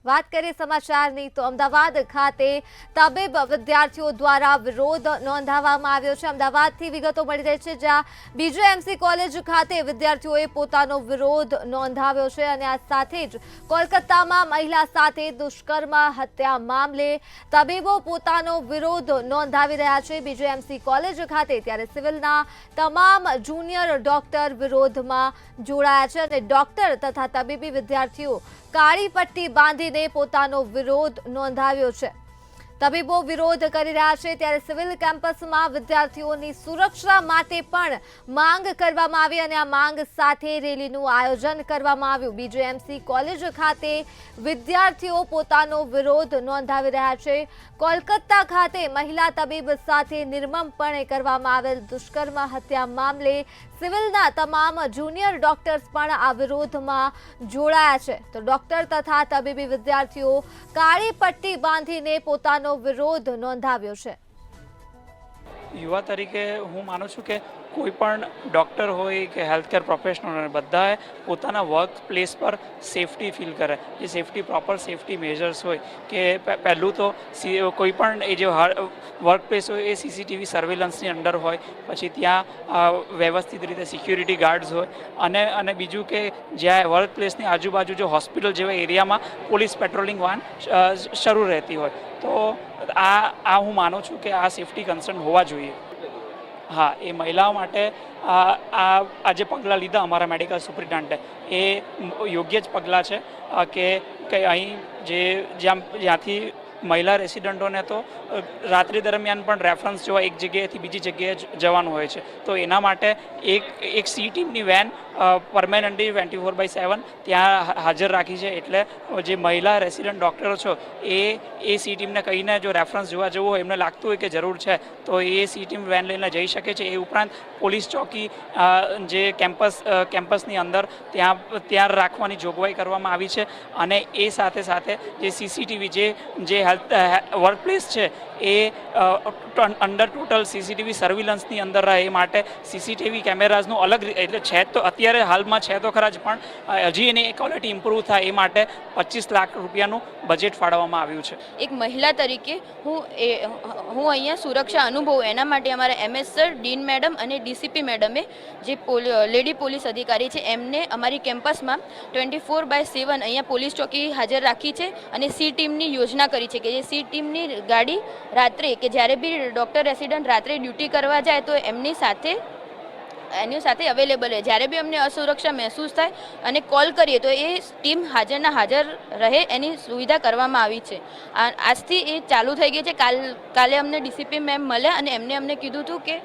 વાત કરીએ સમાચારની તો અમદાવાદ ખાતે તબીબ વિદ્યાર્થીઓ દ્વારા વિરોધ નોંધાવવામાં આવ્યો છે। અમદાવાદથી વિગતો મળી રહી છે, જ્યાં બીજેએમસી કોલેજ ખાતે વિદ્યાર્થીઓએ પોતાનો વિરોધ નોંધાવ્યો છે અને આ સાથે જ કોલકાતામાં મહિલા સાથે દુષ્કર્મ હત્યા મામલે તબીબો પોતાનો વિરોધ નોંધાવી રહ્યા છે બીજેએમસી કોલેજ ખાતે। ત્યારે સિવિલના તમામ જુનિયર ડોક્ટર વિરોધમાં જોડાયા છે અને ડોક્ટર તથા તબીબી વિદ્યાર્થીઓ કાળી પટ્ટી બાંધીને પોતાનો વિરોધ નોંધાવ્યો છે। તબીબો વિરોધ કરી રહ્યા છે ત્યારે સિવિલ કેમ્પસમાં વિદ્યાર્થીઓની સુરક્ષા માટે પણ માંગ કરવામાં આવી અને આ માંગ સાથે રેલીનું આયોજન કરવામાં આવ્યું। બીજેએમસી કોલેજ ખાતે વિદ્યાર્થીઓ પોતાનો વિરોધ નોંધાવી રહ્યા છે। કોલકાતા ખાતે મહિલા તબીબ સાથે નિર્મમપણે કરવામાં આવેલ દુષ્કર્મ હત્યા મામલે સિવિલના તમામ જુનિયર ડોક્ટર્સ પણ આ વિરોધમાં જોડાયા છે। તો ડોક્ટર તથા તબીબી વિદ્યાર્થીઓ કાળી પટ્ટી બાંધીને પોતાનો વિરોધ નોંધાવ્યો છે। યુવા તરીકે હું માનું છું કે કોઈ પણ ડૉક્ટર હોય કે હેલ્થકેર પ્રોફેશનલ હોય બધાએ પોતાના વર્ક પ્લેસ પર સેફટી ફીલ કરે, જે સેફટી પ્રોપર સેફટી મેજર્સ હોય કે પહેલું તો કોઈ પણ એ જે વર્ક પ્લેસ હોય એ સીસીટીવી સર્વેલન્સની અંડર હોય, પછી ત્યાં વ્યવસ્થિત રીતે સિક્યુરિટી ગાર્ડ્સ હોય અને બીજું કે જ્યાં વર્ક પ્લેસની આજુબાજુ જો હોસ્પિટલ જેવા એરિયામાં પોલીસ પેટ્રોલિંગ વાન શરૂ રહેતી હોય તો આ હું માનું છું કે આ સેફટી કન્સર્ન હોવા જોઈએ। હા, એ મહિલાઓ માટે આ જે પગલાં લીધા અમારા મેડિકલ સુપ્રિન્ટેન્ડન્ટે એ યોગ્ય જ પગલાં છે કે અહીં જ્યાંથી મહિલા રેસિડન્ટોને તો રાત્રિ દરમિયાન પણ રેફરન્સ જોવા એક જગ્યાએથી બીજી જગ્યાએ જવાનું હોય છે, તો એના માટે એક સી ટીમની વેન પરમેનન્ટલી 24/7 ત્યાં હાજર રાખી છે। એટલે જે મહિલા રેસિડન્ટ ડૉક્ટરો છો એ સી ટીમને કહીને જો રેફરન્સ જોવા જવું હોય, એમને લાગતું હોય કે જરૂર છે તો એ સી ટીમ વેન લઈને જઈ શકે છે। એ ઉપરાંત પોલીસ ચોકી જે કેમ્પસની અંદર ત્યાં રાખવાની જોગવાઈ કરવામાં આવી છે અને એ સાથે સાથે જે સીસીટીવી જે વર્ક પ્લેસ છે એ અંડર ટોટલ સીસીટીવી સર્વિલન્સની અંદર રહે એ માટે સીસીટીવી કેમેરાઝનું અલગ એટલે છે તો અત્યારે હાલમાં છે તો ખરા જ, પણ હજી એની ક્વોલિટી ઇમ્પ્રૂવ થાય એ માટે 25 લાખ રૂપિયાનું બજેટ ફાળવવામાં આવ્યું છે। એક મહિલા તરીકે હું અહીંયા સુરક્ષા અનુભવું એના માટે અમારા એમએસ સર, ડીન મેડમ અને ડીસીપી મેડમે જે લેડી પોલીસ અધિકારી છે એમને અમારી કેમ્પસમાં 24/7 અહીંયા પોલીસ ચોકી હાજર રાખી છે અને સી ટીમની યોજના કરી છે કે જે સી ટીમની ગાડી રાત્રે કે જ્યારે બી ડૉક્ટર રેસિડન્ટ રાત્રે ડ્યુટી કરવા જાય તો એની સાથે અવેલેબલ રહે। જ્યારે બી અમને અસુરક્ષા મહેસૂસ થાય અને કોલ કરીએ તો એ ટીમ હાજર રહે એની સુવિધા કરવામાં આવી છે। આજથી એ ચાલુ થઈ ગઈ છે। કાલે અમને ડીસીપી મેમ મળ્યા અને એમને અમને કીધું હતું કે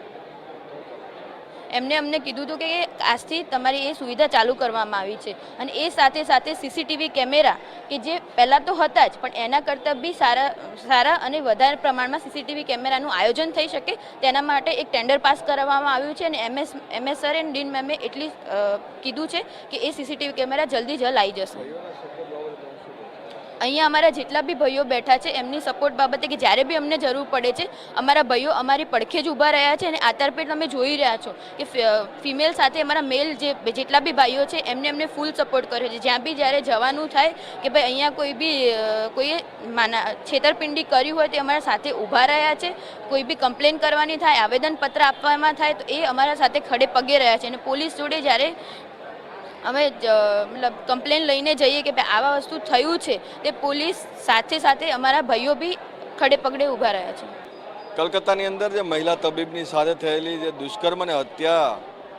આજથી તમારી એ સુવિધા ચાલુ કરવામાં આવી છે અને એ સાથે સાથે સીસીટીવી કેમેરા કે જે પહેલાં તો હતા જ પણ એના કરતાં બી સારા અને વધારે પ્રમાણમાં સીસીટીવી કેમેરાનું આયોજન થઈ શકે તેના માટે એક ટેન્ડર પાસ કરવામાં આવ્યું છે અને એમએસ સર એન્ડ ડીન મેમે એટલી કીધું છે કે એ સીસીટીવી કેમેરા જલ્દી આવી જશે। અહીંયા અમારા જેટલા બી ભાઈઓ બેઠા છે એમની સપોર્ટ બાબતે કે જ્યારે બી અમને જરૂર પડે છે અમારા ભાઈઓ અમારી પડખે જ ઊભા રહ્યા છે અને આધારપેટ તમે જોઈ રહ્યા છો કે ફિમેલ સાથે અમારા મેલ જેટલા બી ભાઈઓ છે એમને ફૂલ સપોર્ટ કર્યો છે। જ્યાં બી જ્યારે જવાનું થાય કે ભાઈ અહીંયા કોઈએ છેતરપિંડી કરી હોય તો અમારા સાથે ઊભા રહ્યા છે। કોઈ બી કમ્પ્લેન કરવાની થાય, આવેદનપત્ર આપવામાં થાય તો એ અમારા સાથે ખડે પગે રહ્યા છે અને પોલીસ જોડે જ્યારે અમે મતલબ કમ્પ્લેન લઈને જઈએ કે ભાઈ આવા વસ્તુ થયું છે તે પોલીસ સાથે અમારા ભાઈઓ બી ખડે પગડે ઊભા રહ્યા છે। કલકત્તાની અંદર જે મહિલા તબીબની સાથે થયેલી જે દુષ્કર્મ અને હત્યા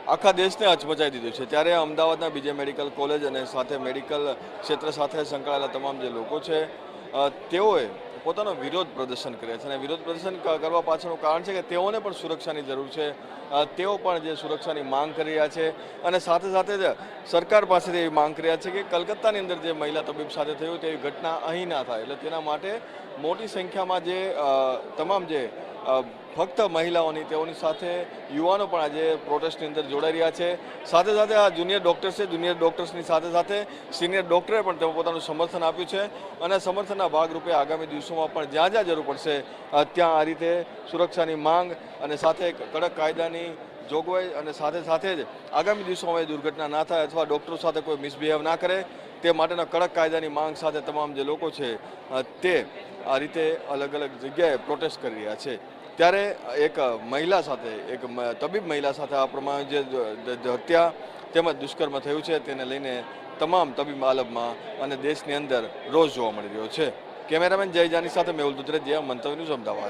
આખા દેશને હચમચાવી દીધું છે, ત્યારે અમદાવાદના બીજે મેડિકલ કોલેજ અને સાથે મેડિકલ ક્ષેત્ર સાથે સંકળાયેલા તમામ જે લોકો છે તેઓએ પોતાનો વિરોધ પ્રદર્શન કર્યા છે અને વિરોધ પ્રદર્શન કરવા પાછળનું કારણ છે કે તેઓને પણ સુરક્ષાની જરૂર છે। તેઓ પણ જે સુરક્ષાની માંગ કરી રહ્યા છે અને સાથે સાથે જ સરકાર પાસેથી એવી માંગ કરી રહ્યા છે કે કલકત્તાની અંદર જે મહિલા તબીબ સાથે થયું તેવી ઘટના અહીં ના થાય। એટલે તેના માટે મોટી સંખ્યામાં જે તમામ જે ફક્ત મહિલાઓની તેઓની સાથે યુવાનો પણ આજે પ્રોટેસ્ટની અંદર જોડાઈ રહ્યા છે। સાથે સાથે આ જુનિયર ડૉક્ટર્સ છે, જુનિયર ડૉક્ટર્સની સાથે સિનિયર ડૉક્ટરે પણ તેઓ પોતાનું સમર્થન આપ્યું છે અને સમર્થનના ભાગરૂપે આગામી દિવસોમાં પણ જ્યાં જરૂર પડશે ત્યાં આ રીતે સુરક્ષાની માંગ અને સાથે કડક કાયદાની જોગવાઈ અને સાથે જ આગામી દિવસોમાં દુર્ઘટના ના થાય અથવા ડૉક્ટરો સાથે કોઈ મિસબિહેવ ના કરે તે માટેના કડક કાયદાની માંગ સાથે તમામ જે લોકો છે તે આ રીતે અલગ અલગ જગ્યાએ પ્રોટેસ્ટ કરી રહ્યા છે. ત્યારે એક મહિલા સાથે એક તબીબ મહિલા સાથે આ પ્રમાણે જે હત્યા તેમજ દુષ્કર્મ થયું છે તેને લઈને તમામ તબીબ આલમમાં અને દેશની અંદર રોષ જોવા મળી રહ્યો છે. કેમેરામેન જય જાની સાથે મેહુલ દુધરેજિયા, મંતવ્ય ન્યૂઝ, અમદાવાદ.